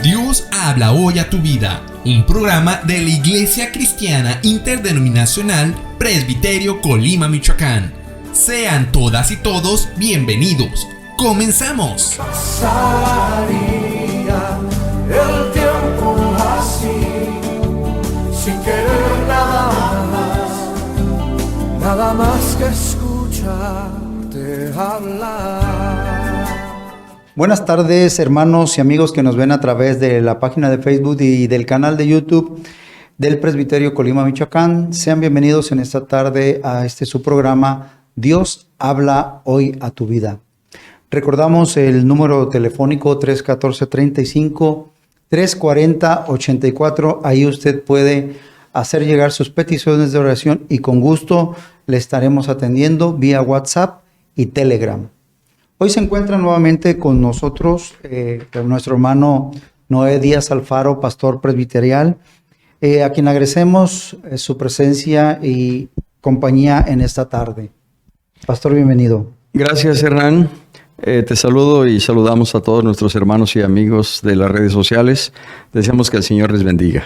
Dios habla hoy a tu vida, un programa de la Iglesia Cristiana Interdenominacional Presbiterio Colima, Michoacán. Sean todas y todos bienvenidos. ¡Comenzamos! Pasaría el tiempo así, sin querer nada más que escucharte hablar. Buenas tardes, hermanos y amigos que nos ven a través de la página de Facebook y del canal de YouTube del Presbiterio Colima, Michoacán. Sean bienvenidos en esta tarde a su programa Dios habla hoy a tu vida. Recordamos el número telefónico 314-35-340-84. Ahí usted puede hacer llegar sus peticiones de oración y con gusto le estaremos atendiendo vía WhatsApp y Telegram. Hoy se encuentra nuevamente con nosotros nuestro hermano Noé Díaz Alfaro, pastor presbiterial, a quien agradecemos su presencia y compañía en esta tarde. Pastor, bienvenido. Gracias, Hernán. Te saludo y saludamos a todos nuestros hermanos y amigos de las redes sociales. Deseamos que el Señor les bendiga.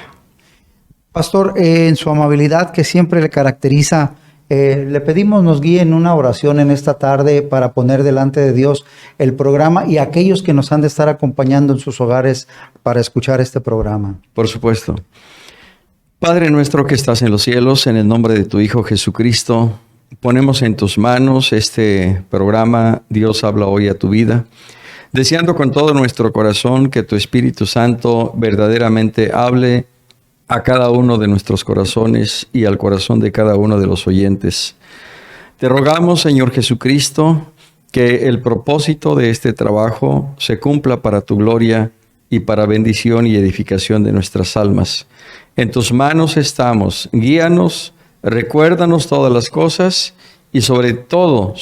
Pastor, en su amabilidad que siempre le caracteriza, le pedimos nos guíe en una oración en esta tarde para poner delante de Dios el programa y aquellos que nos han de estar acompañando en sus hogares para escuchar este programa. Por supuesto. Padre nuestro que estás en los cielos, en el nombre de tu Hijo Jesucristo, ponemos en tus manos este programa, Dios habla hoy a tu vida, deseando con todo nuestro corazón que tu Espíritu Santo verdaderamente hable a cada uno de nuestros corazones y al corazón de cada uno de los oyentes. Te rogamos, Señor Jesucristo, que el propósito de este trabajo se cumpla para tu gloria y para bendición y edificación de nuestras almas. En tus manos estamos, guíanos, recuérdanos todas las cosas y sobre todo,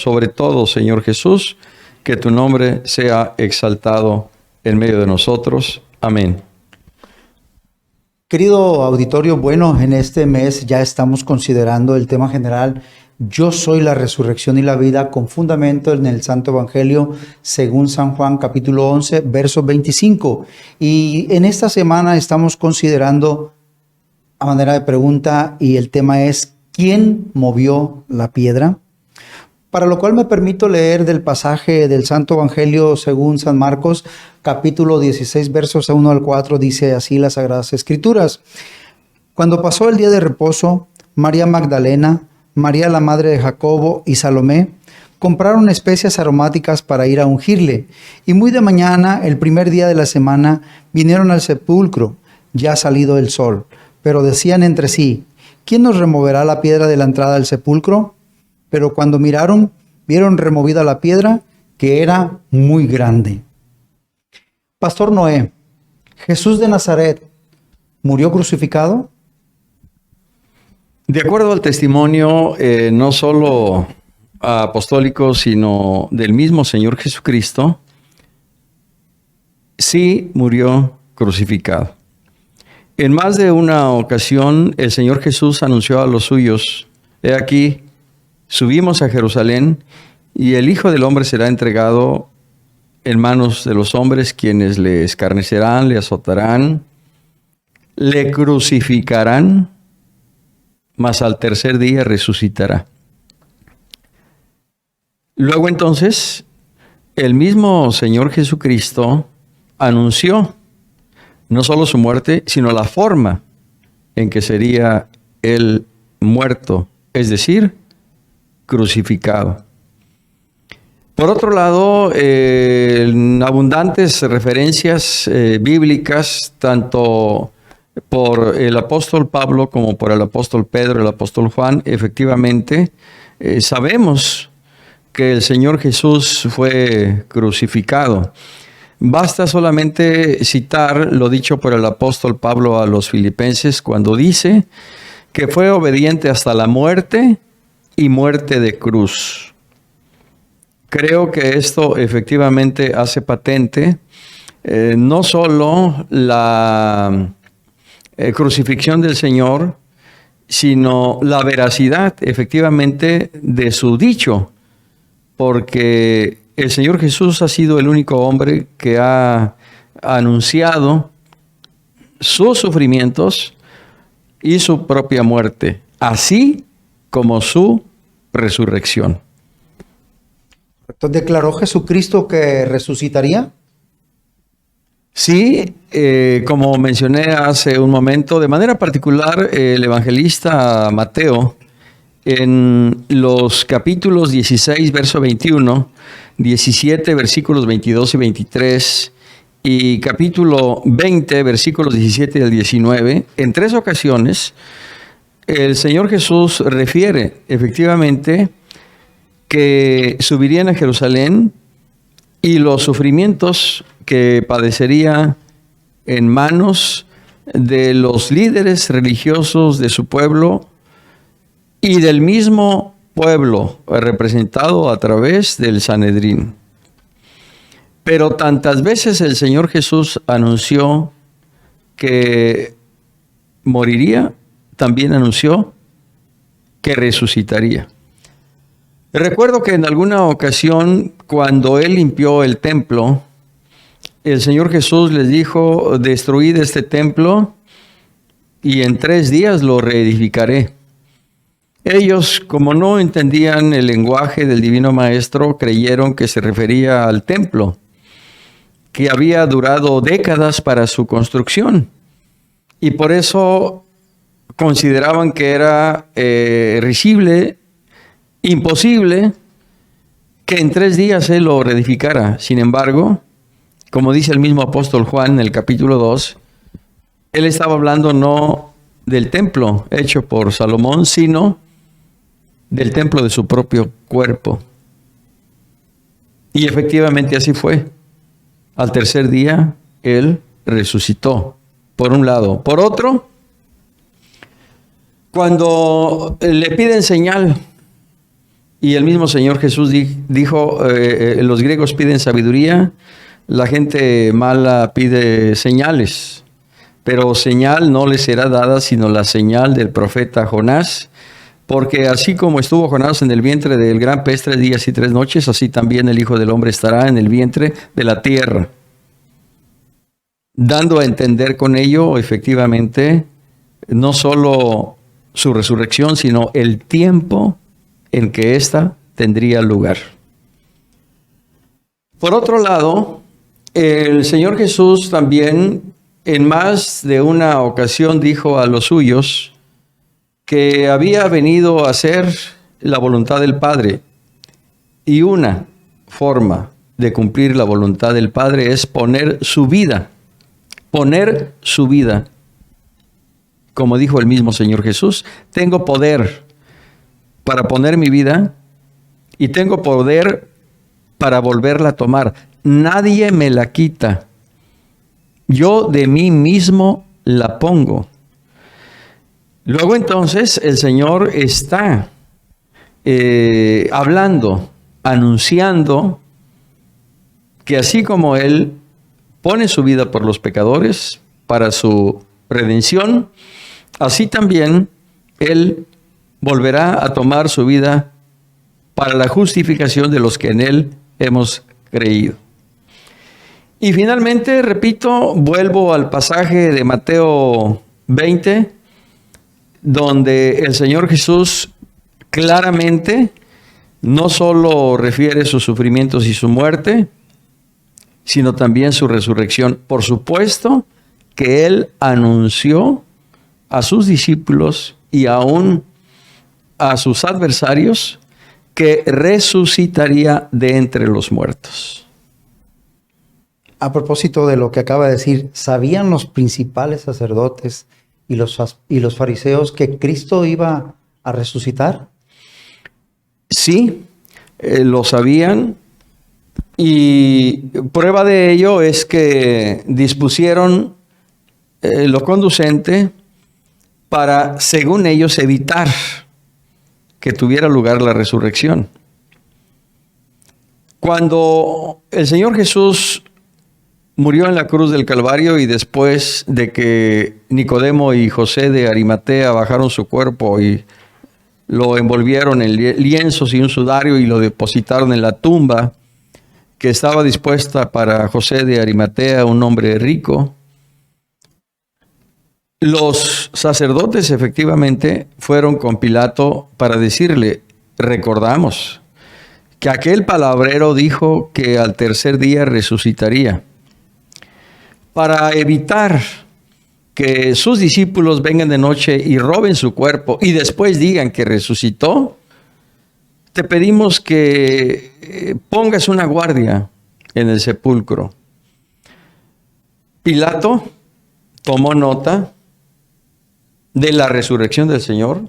Señor Jesús, que tu nombre sea exaltado en medio de nosotros. Amén. Querido auditorio, bueno, en este mes ya estamos considerando el tema general Yo soy la resurrección y la vida, con fundamento en el Santo Evangelio según San Juan capítulo 11, verso 25. Y en esta semana estamos considerando a manera de pregunta y el tema es ¿quién movió la piedra? Para lo cual me permito leer del pasaje del Santo Evangelio según San Marcos, capítulo 16, versos 1 al 4, dice así las Sagradas Escrituras. Cuando pasó el día de reposo, María Magdalena, María la madre de Jacobo y Salomé compraron especias aromáticas para ir a ungirle. Y muy de mañana, el primer día de la semana, vinieron al sepulcro, ya salido el sol. Pero decían entre sí, ¿quién nos removerá la piedra de la entrada al sepulcro? Pero cuando miraron, vieron removida la piedra, que era muy grande. Pastor Noé, ¿Jesús de Nazaret murió crucificado? De acuerdo al testimonio, no solo apostólico, sino del mismo Señor Jesucristo, sí murió crucificado. En más de una ocasión, el Señor Jesús anunció a los suyos, he aquí, subimos a Jerusalén y el Hijo del Hombre será entregado en manos de los hombres, quienes le escarnecerán, le azotarán, le crucificarán, mas al tercer día resucitará. Luego entonces, el mismo Señor Jesucristo anunció no solo su muerte, sino la forma en que sería él muerto, es decir, crucificado. Por otro lado, en abundantes referencias bíblicas, tanto por el apóstol Pablo como por el apóstol Pedro, el apóstol Juan, efectivamente, sabemos que el Señor Jesús fue crucificado. Basta solamente citar lo dicho por el apóstol Pablo a los filipenses cuando dice que fue obediente hasta la muerte y muerte de cruz. Creo que esto efectivamente hace patente no solo la crucifixión del Señor, sino la veracidad efectivamente de su dicho, porque el Señor Jesús ha sido el único hombre que ha anunciado sus sufrimientos y su propia muerte, así como su resurrección. Entonces, ¿declaró Jesucristo que resucitaría? Sí, como mencioné hace un momento, de manera particular el evangelista Mateo, en los capítulos 16, verso 21, 17, versículos 22 y 23, y capítulo 20, versículos 17 al 19, en 3 ocasiones, el Señor Jesús refiere efectivamente que subirían a Jerusalén y los sufrimientos que padecería en manos de los líderes religiosos de su pueblo y del mismo pueblo representado a través del Sanedrín. Pero tantas veces el Señor Jesús anunció que moriría, también anunció que resucitaría. Recuerdo que en alguna ocasión, cuando Él limpió el templo, el Señor Jesús les dijo: destruid este templo y en 3 días lo reedificaré. Ellos, como no entendían el lenguaje del Divino Maestro, creyeron que se refería al templo, que había durado décadas para su construcción, y por eso consideraban que era risible, imposible, que en 3 días Él lo reedificara. Sin embargo, como dice el mismo apóstol Juan en el capítulo 2, Él estaba hablando no del templo hecho por Salomón, sino del templo de su propio cuerpo. Y efectivamente así fue. Al 3er día, Él resucitó, por un lado. Por otro, cuando le piden señal, y el mismo Señor Jesús dijo, los griegos piden sabiduría, la gente mala pide señales, pero señal no les será dada sino la señal del profeta Jonás, porque así como estuvo Jonás en el vientre del gran pez 3 días y 3 noches, así también el Hijo del Hombre estará en el vientre de la tierra. Dando a entender con ello, efectivamente, no solo su resurrección, sino el tiempo en que ésta tendría lugar. Por otro lado, el Señor Jesús también en más de una ocasión dijo a los suyos que había venido a hacer la voluntad del Padre, y una forma de cumplir la voluntad del Padre es poner su vida, como dijo el mismo Señor Jesús: tengo poder para poner mi vida y tengo poder para volverla a tomar. Nadie me la quita. Yo de mí mismo la pongo. Luego entonces el Señor está hablando, anunciando que así como Él pone su vida por los pecadores para su redención, así también Él volverá a tomar su vida para la justificación de los que en Él hemos creído. Y finalmente, repito, vuelvo al pasaje de Mateo 20, donde el Señor Jesús claramente no solo refiere sus sufrimientos y su muerte, sino también su resurrección. Por supuesto que Él anunció a sus discípulos y aún a sus adversarios que resucitaría de entre los muertos. A propósito de lo que acaba de decir, ¿sabían los principales sacerdotes y los fariseos que Cristo iba a resucitar? Sí, lo sabían, y prueba de ello es que dispusieron lo conducente para, según ellos, evitar que tuviera lugar la resurrección. Cuando el Señor Jesús murió en la cruz del Calvario, y después de que Nicodemo y José de Arimatea bajaron su cuerpo y lo envolvieron en lienzos y un sudario y lo depositaron en la tumba, que estaba dispuesta para José de Arimatea, un hombre rico. Los sacerdotes efectivamente fueron con Pilato para decirle, recordamos que aquel palabrero dijo que al tercer día resucitaría. Para evitar que sus discípulos vengan de noche y roben su cuerpo y después digan que resucitó, te pedimos que pongas una guardia en el sepulcro. Pilato tomó nota de la resurrección del Señor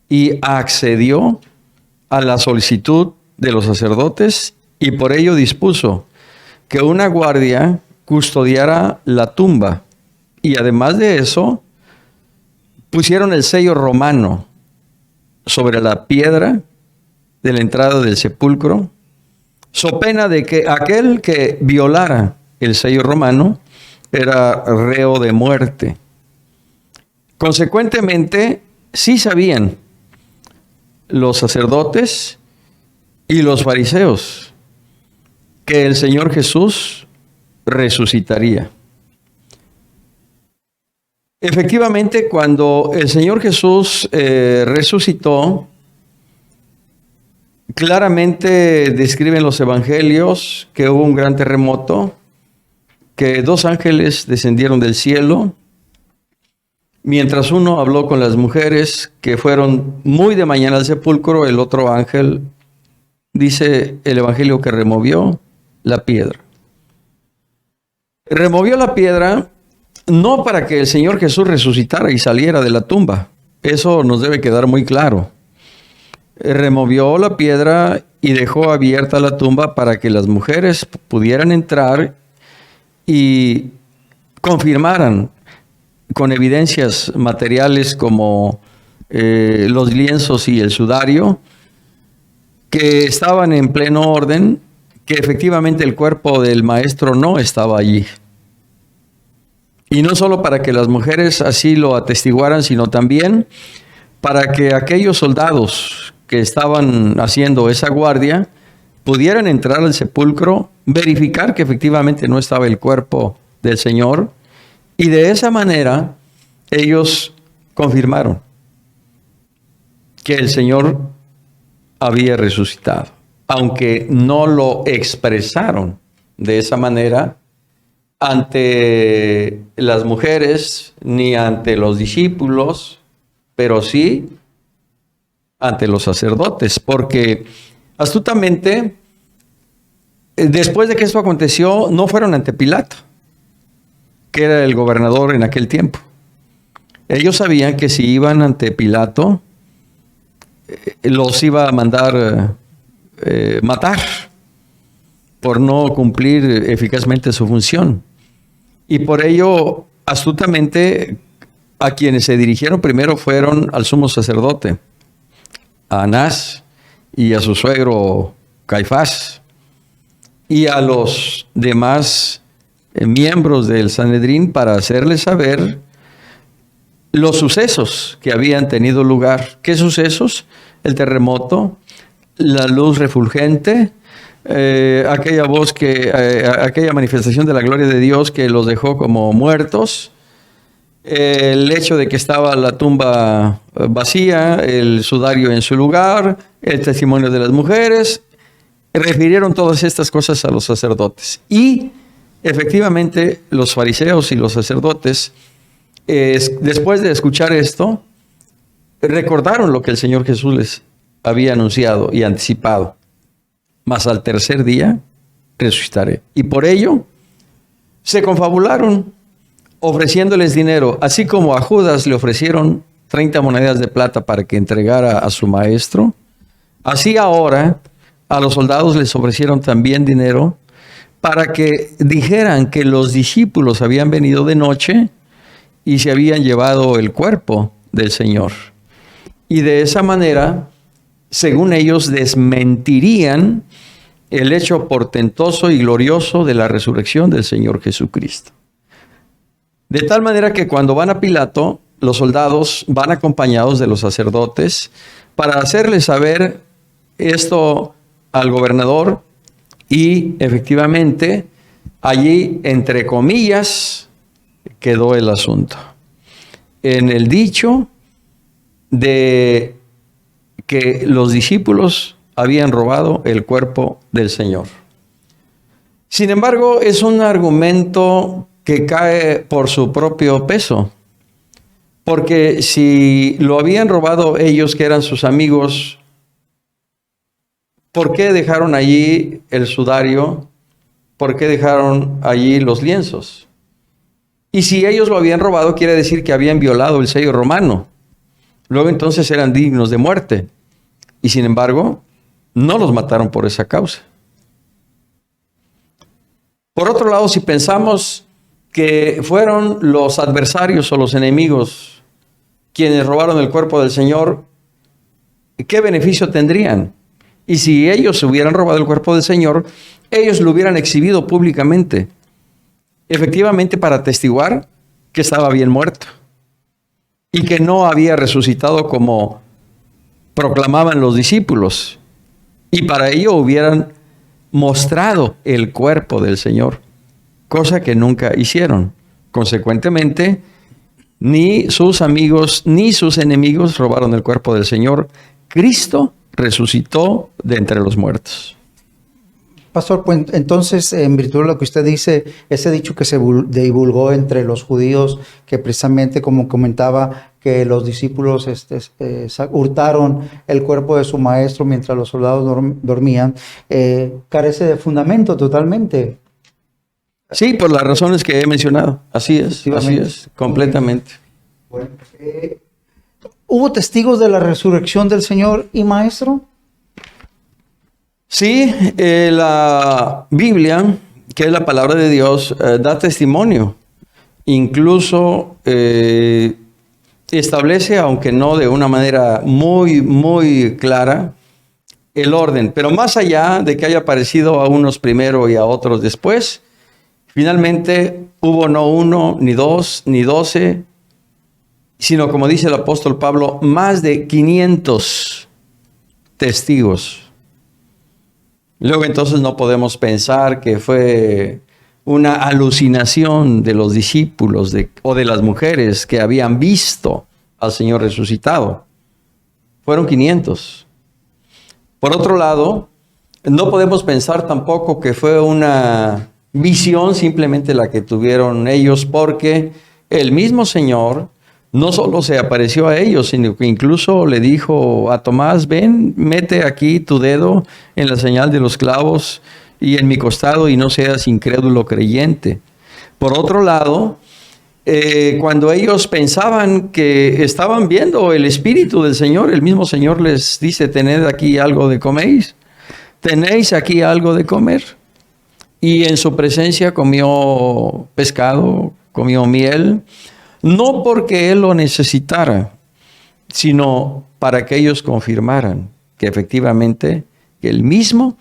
y accedió a la solicitud de los sacerdotes y por ello dispuso que una guardia custodiara la tumba. Y además de eso, pusieron el sello romano sobre la piedra de la entrada del sepulcro, so pena de que aquel que violara el sello romano era reo de muerte. Consecuentemente, sí sabían los sacerdotes y los fariseos que el Señor Jesús resucitaría. Efectivamente, cuando el Señor Jesús resucitó, claramente describen los evangelios que hubo un gran terremoto, que 2 ángeles descendieron del cielo, mientras uno habló con las mujeres que fueron muy de mañana al sepulcro, el otro ángel, dice el evangelio, que removió la piedra. Removió la piedra no para que el Señor Jesús resucitara y saliera de la tumba. Eso nos debe quedar muy claro. Removió la piedra y dejó abierta la tumba para que las mujeres pudieran entrar y confirmaran con evidencias materiales como los lienzos y el sudario, que estaban en pleno orden, que efectivamente el cuerpo del maestro no estaba allí. Y no solo para que las mujeres así lo atestiguaran, sino también para que aquellos soldados que estaban haciendo esa guardia pudieran entrar al sepulcro, verificar que efectivamente no estaba el cuerpo del Señor, y de esa manera ellos confirmaron que el Señor había resucitado. Aunque no lo expresaron de esa manera ante las mujeres ni ante los discípulos, pero sí ante los sacerdotes, porque astutamente, después de que esto aconteció, no fueron ante Pilato, que era el gobernador en aquel tiempo. Ellos sabían que si iban ante Pilato, los iba a mandar matar por no cumplir eficazmente su función. Y por ello, astutamente, a quienes se dirigieron primero fueron al sumo sacerdote, a Anás y a su suegro Caifás, y a los demás miembros del Sanedrín para hacerles saber los sucesos que habían tenido lugar. ¿Qué sucesos? El terremoto, la luz refulgente, aquella voz aquella manifestación de la gloria de Dios que los dejó como muertos, el hecho de que estaba la tumba vacía, el sudario en su lugar, el testimonio de las mujeres. Refirieron todas estas cosas a los sacerdotes. Y efectivamente los fariseos y los sacerdotes, después de escuchar esto, recordaron lo que el Señor Jesús les había anunciado y anticipado. Mas al tercer día resucitaré. Y por ello se confabularon ofreciéndoles dinero, así como a Judas le ofrecieron 30 monedas de plata para que entregara a su maestro. Así ahora a los soldados les ofrecieron también dinero para que dijeran que los discípulos habían venido de noche y se habían llevado el cuerpo del Señor. Y de esa manera, según ellos, desmentirían el hecho portentoso y glorioso de la resurrección del Señor Jesucristo. De tal manera que cuando van a Pilato, los soldados van acompañados de los sacerdotes para hacerles saber esto al gobernador, Y efectivamente, allí, entre comillas, quedó el asunto. En el dicho de que los discípulos habían robado el cuerpo del Señor. Sin embargo, es un argumento que cae por su propio peso. Porque si lo habían robado ellos, que eran sus amigos, ¿por qué dejaron allí el sudario? ¿Por qué dejaron allí los lienzos? Y si ellos lo habían robado, quiere decir que habían violado el sello romano. Luego entonces eran dignos de muerte. Y sin embargo, no los mataron por esa causa. Por otro lado, si pensamos que fueron los adversarios o los enemigos quienes robaron el cuerpo del Señor, ¿qué beneficio tendrían? Y si ellos hubieran robado el cuerpo del Señor, ellos lo hubieran exhibido públicamente, efectivamente para atestiguar que estaba bien muerto y que no había resucitado como proclamaban los discípulos. Y para ello hubieran mostrado el cuerpo del Señor, cosa que nunca hicieron. Consecuentemente, ni sus amigos ni sus enemigos robaron el cuerpo del Señor. Cristo resucitó de entre los muertos. Pastor, pues entonces, en virtud de lo que usted dice, ese dicho que se divulgó entre los judíos, que precisamente como comentaba, que los discípulos hurtaron el cuerpo de su maestro mientras los soldados dormían, carece de fundamento totalmente. Sí, por las razones que he mencionado. Así es, completamente. Bueno, ¿hubo testigos de la resurrección del Señor y maestro? Sí, la Biblia, que es la palabra de Dios, da testimonio. Incluso establece, aunque no de una manera muy clara, el orden. Pero más allá de que haya aparecido a unos primero y a otros después, finalmente hubo no 1, ni 2, ni 12, sino, como dice el apóstol Pablo, más de 500 testigos. Luego entonces no podemos pensar que fue una alucinación de los discípulos o de las mujeres que habían visto al Señor resucitado. Fueron 500. Por otro lado, no podemos pensar tampoco que fue una visión simplemente la que tuvieron ellos, porque el mismo Señor no solo se apareció a ellos, sino que incluso le dijo a Tomás: ven, mete aquí tu dedo en la señal de los clavos y en mi costado, y no seas incrédulo creyente. Por otro lado, cuando ellos pensaban que estaban viendo el Espíritu del Señor, el mismo Señor les dice: tened aquí algo de comer, tenéis aquí algo de comer. Y en su presencia comió pescado, comió miel, no porque él lo necesitara, sino para que ellos confirmaran que efectivamente el mismo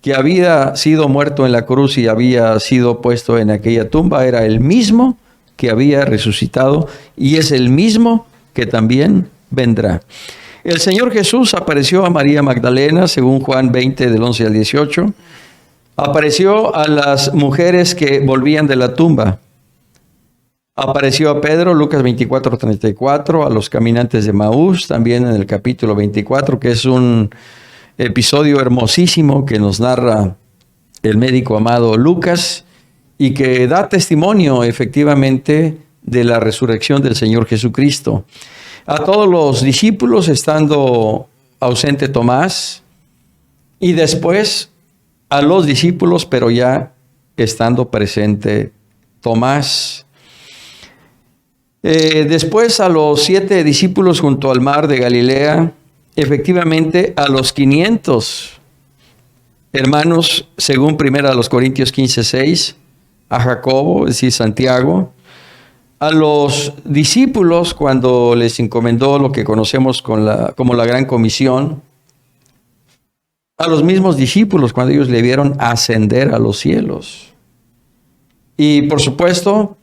que había sido muerto en la cruz y había sido puesto en aquella tumba era el mismo que había resucitado, y es el mismo que también vendrá. El Señor Jesús apareció a María Magdalena, según Juan 20, del 11 al 18. Apareció a las mujeres que volvían de la tumba. Apareció a Pedro, Lucas 24, 34, a los caminantes de Maús, también en el capítulo 24, que es un episodio hermosísimo que nos narra el médico amado Lucas y que da testimonio efectivamente de la resurrección del Señor Jesucristo. A todos los discípulos, estando ausente Tomás, y después a los discípulos, pero ya estando presente Tomás. Después a los 7 discípulos junto al mar de Galilea, efectivamente a los 500 hermanos, según 1 Corintios 15:6, a Jacobo, es decir, Santiago, a los discípulos cuando les encomendó lo que conocemos como la Gran Comisión, a los mismos discípulos cuando ellos le vieron ascender a los cielos. Y por supuesto,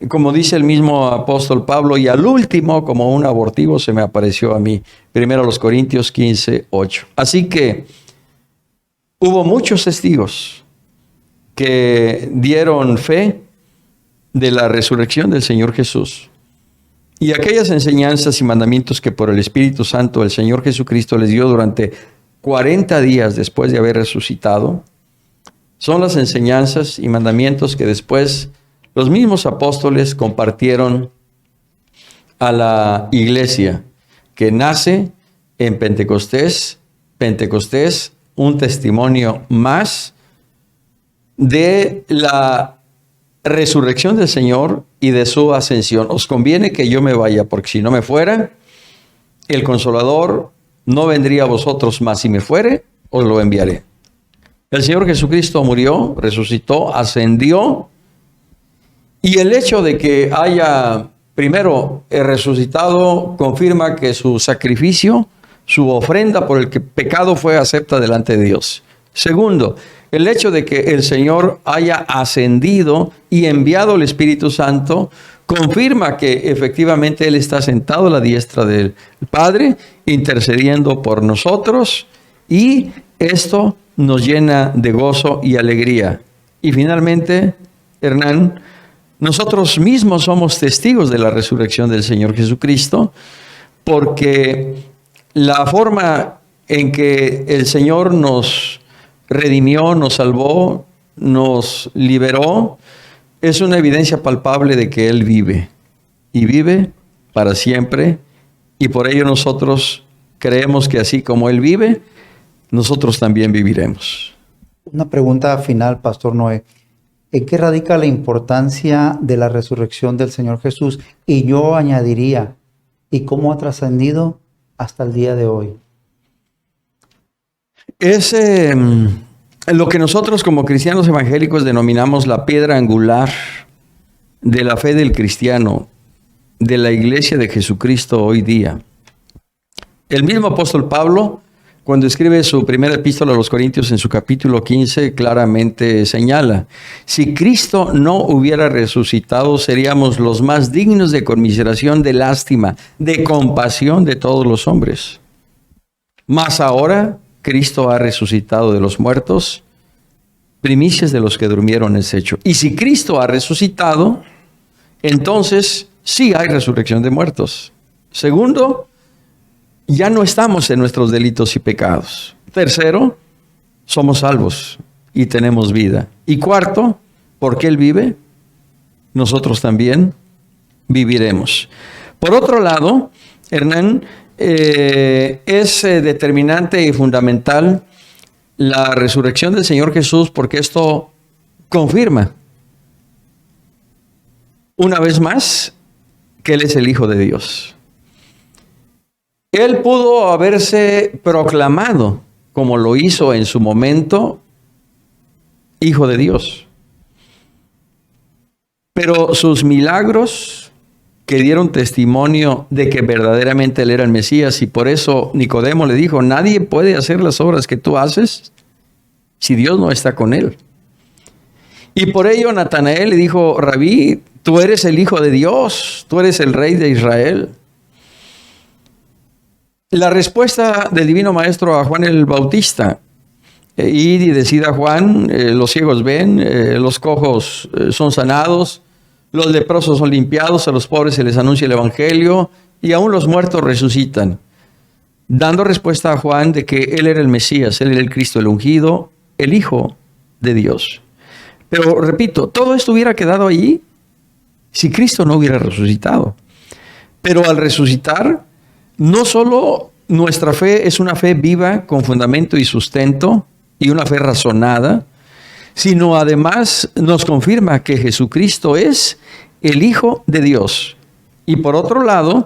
como dice el mismo apóstol Pablo, y al último, como un abortivo, se me apareció a mí. 1 Corintios 15:8. Así que hubo muchos testigos que dieron fe de la resurrección del Señor Jesús. Y aquellas enseñanzas y mandamientos que por el Espíritu Santo el Señor Jesucristo les dio durante 40 días después de haber resucitado, son las enseñanzas y mandamientos que después los mismos apóstoles compartieron a la iglesia, que nace en Pentecostés. Pentecostés, un testimonio más de la resurrección del Señor y de su ascensión. Os conviene que yo me vaya, porque si no me fuera, el Consolador no vendría a vosotros, mas si me fuere, os lo enviaré. El Señor Jesucristo murió, resucitó, ascendió, y el hecho de que haya primero resucitado confirma que su sacrificio, su ofrenda por el pecado fue acepta delante de Dios. Segundo, el hecho de que el Señor haya ascendido y enviado el Espíritu Santo confirma que efectivamente Él está sentado a la diestra del Padre, intercediendo por nosotros, y esto nos llena de gozo y alegría. Y finalmente, Hernán, nosotros mismos somos testigos de la resurrección del Señor Jesucristo, porque la forma en que el Señor nos redimió, nos salvó, nos liberó, es una evidencia palpable de que Él vive, y vive para siempre, y por ello nosotros creemos que así como Él vive, nosotros también viviremos. Una pregunta final, Pastor Noé. ¿En qué radica la importancia de la resurrección del Señor Jesús? Y yo añadiría, ¿y cómo ha trascendido hasta el día de hoy? Es lo que nosotros como cristianos evangélicos denominamos la piedra angular de la fe del cristiano, de la iglesia de Jesucristo hoy día. El mismo apóstol Pablo, cuando escribe su primera epístola a los Corintios en su capítulo 15, claramente señala: si Cristo no hubiera resucitado, seríamos los más dignos de conmiseración, de lástima, de compasión de todos los hombres. Mas ahora Cristo ha resucitado de los muertos, primicias de los que durmieron es hecho. Y si Cristo ha resucitado, entonces sí hay resurrección de muertos. Segundo, ya no estamos en nuestros delitos y pecados. Tercero, somos salvos y tenemos vida. Y cuarto, porque Él vive, nosotros también viviremos. Por otro lado, Hernán, es determinante y fundamental la resurrección del Señor Jesús, porque esto confirma una vez más que Él es el Hijo de Dios. Él pudo haberse proclamado, como lo hizo en su momento, Hijo de Dios. Pero sus milagros que dieron testimonio de que verdaderamente Él era el Mesías, y por eso Nicodemo le dijo: nadie puede hacer las obras que tú haces si Dios no está con él. Y por ello Natanael le dijo: Rabí, tú eres el Hijo de Dios, tú eres el Rey de Israel. La respuesta del Divino Maestro a Juan el Bautista: id y decid a Juan, los ciegos ven, los cojos son sanados, los leprosos son limpiados, a los pobres se les anuncia el Evangelio, y aún los muertos resucitan. Dando respuesta a Juan de que Él era el Mesías, Él era el Cristo, el ungido, el Hijo de Dios. Pero repito, todo esto hubiera quedado allí si Cristo no hubiera resucitado. Pero al resucitar, no solo nuestra fe es una fe viva, con fundamento y sustento, y una fe razonada, sino además nos confirma que Jesucristo es el Hijo de Dios. Y por otro lado,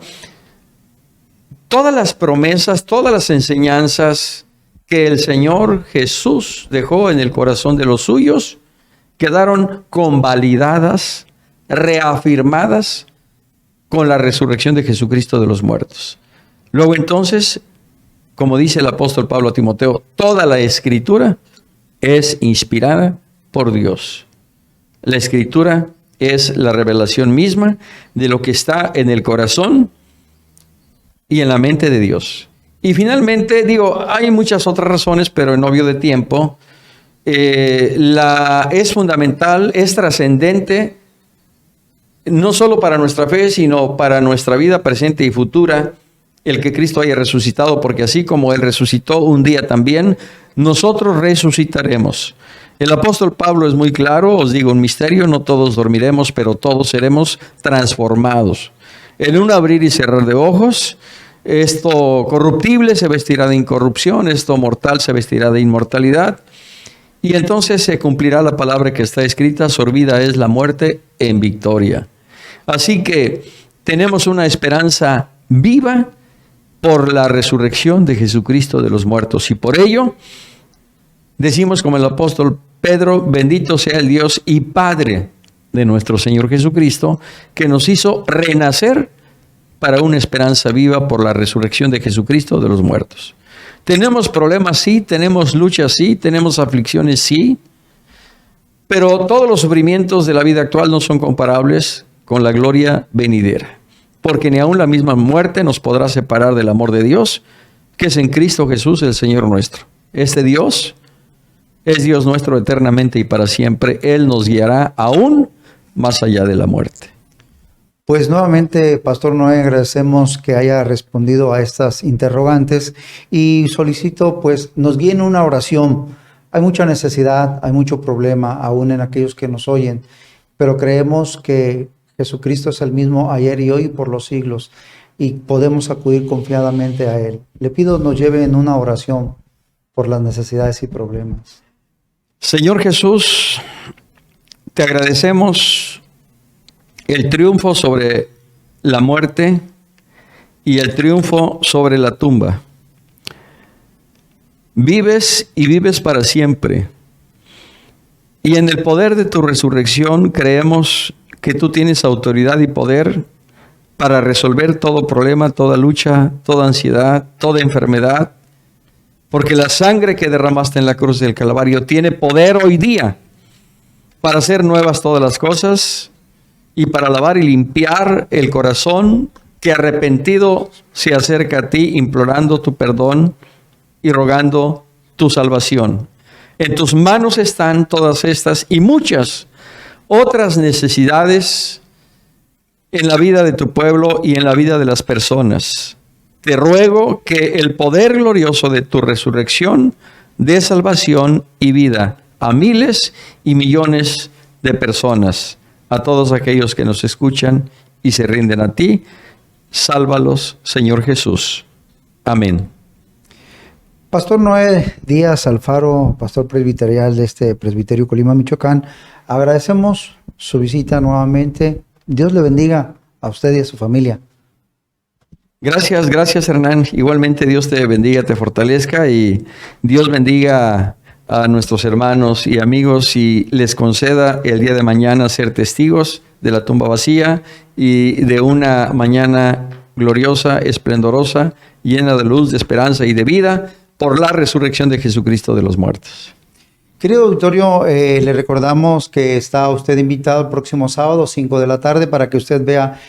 todas las promesas, todas las enseñanzas que el Señor Jesús dejó en el corazón de los suyos, quedaron convalidadas, reafirmadas con la resurrección de Jesucristo de los muertos. Luego entonces, como dice el apóstol Pablo a Timoteo, toda la Escritura es inspirada por Dios. La Escritura es la revelación misma de lo que está en el corazón y en la mente de Dios. Y finalmente, hay muchas otras razones, pero en obvio de tiempo, es fundamental, es trascendente, no solo para nuestra fe, sino para nuestra vida presente y futura, el que Cristo haya resucitado, porque así como Él resucitó un día también, nosotros resucitaremos. El apóstol Pablo es muy claro, os digo un misterio, no todos dormiremos, pero todos seremos transformados. En un abrir y cerrar de ojos, esto corruptible se vestirá de incorrupción, esto mortal se vestirá de inmortalidad, y entonces se cumplirá la palabra que está escrita: sorbida es la muerte en victoria. Así que tenemos una esperanza viva por la resurrección de Jesucristo de los muertos, y por ello decimos como el apóstol Pedro: bendito sea el Dios y Padre de nuestro Señor Jesucristo, que nos hizo renacer para una esperanza viva por la resurrección de Jesucristo de los muertos. Tenemos problemas, sí, tenemos luchas, sí, tenemos aflicciones, sí, pero todos los sufrimientos de la vida actual no son comparables con la gloria venidera, porque ni aun la misma muerte nos podrá separar del amor de Dios, que es en Cristo Jesús, el Señor nuestro. Este Dios es Dios nuestro eternamente y para siempre. Él nos guiará aún más allá de la muerte. Pues nuevamente, Pastor Noé, agradecemos que haya respondido a estas interrogantes y solicito pues nos guíen una oración. Hay mucha necesidad, hay mucho problema aún en aquellos que nos oyen, pero creemos que Jesucristo es el mismo ayer y hoy por los siglos y podemos acudir confiadamente a Él. Le pido nos lleve en una oración por las necesidades y problemas. Señor Jesús, te agradecemos el triunfo sobre la muerte y el triunfo sobre la tumba. Vives y vives para siempre. Y en el poder de tu resurrección creemos que tú tienes autoridad y poder para resolver todo problema, toda lucha, toda ansiedad, toda enfermedad. Porque la sangre que derramaste en la cruz del Calvario tiene poder hoy día para hacer nuevas todas las cosas y para lavar y limpiar el corazón que arrepentido se acerca a ti implorando tu perdón y rogando tu salvación. En tus manos están todas estas y muchas otras necesidades en la vida de tu pueblo y en la vida de las personas. Te ruego que el poder glorioso de tu resurrección dé salvación y vida a miles y millones de personas, a todos aquellos que nos escuchan y se rinden a ti. Sálvalos, Señor Jesús. Amén. Pastor Noé Díaz Alfaro, pastor presbiterial de este Presbiterio Colima, Michoacán, agradecemos su visita nuevamente. Dios le bendiga a usted y a su familia. Gracias Hernán. Igualmente Dios te bendiga, te fortalezca y Dios bendiga a nuestros hermanos y amigos y les conceda el día de mañana ser testigos de la tumba vacía y de una mañana gloriosa, esplendorosa, llena de luz, de esperanza y de vida por la resurrección de Jesucristo de los muertos. Querido auditorio, le recordamos que está usted invitado el próximo sábado, 5 de la tarde, para que usted vea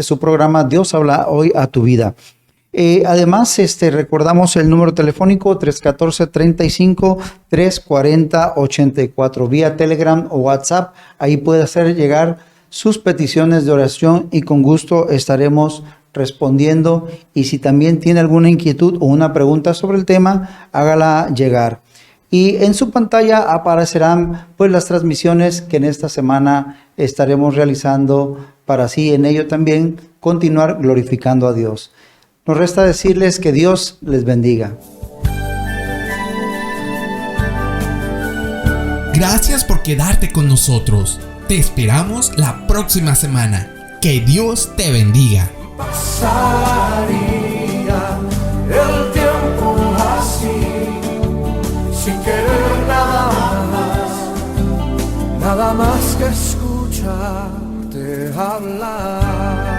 su programa Dios habla hoy a tu vida. Además, recordamos el número telefónico 314-35-340-84, vía Telegram o WhatsApp. Ahí puede hacer llegar sus peticiones de oración y con gusto estaremos respondiendo. Y si también tiene alguna inquietud o una pregunta sobre el tema, hágala llegar. Y en su pantalla aparecerán pues las transmisiones que en esta semana estaremos realizando para así en ello también continuar glorificando a Dios. Nos resta decirles que Dios les bendiga. Gracias por quedarte con nosotros. Te esperamos la próxima semana. Que Dios te bendiga. Pasaría el tiempo así, sin querer nada más que escucharte hablar.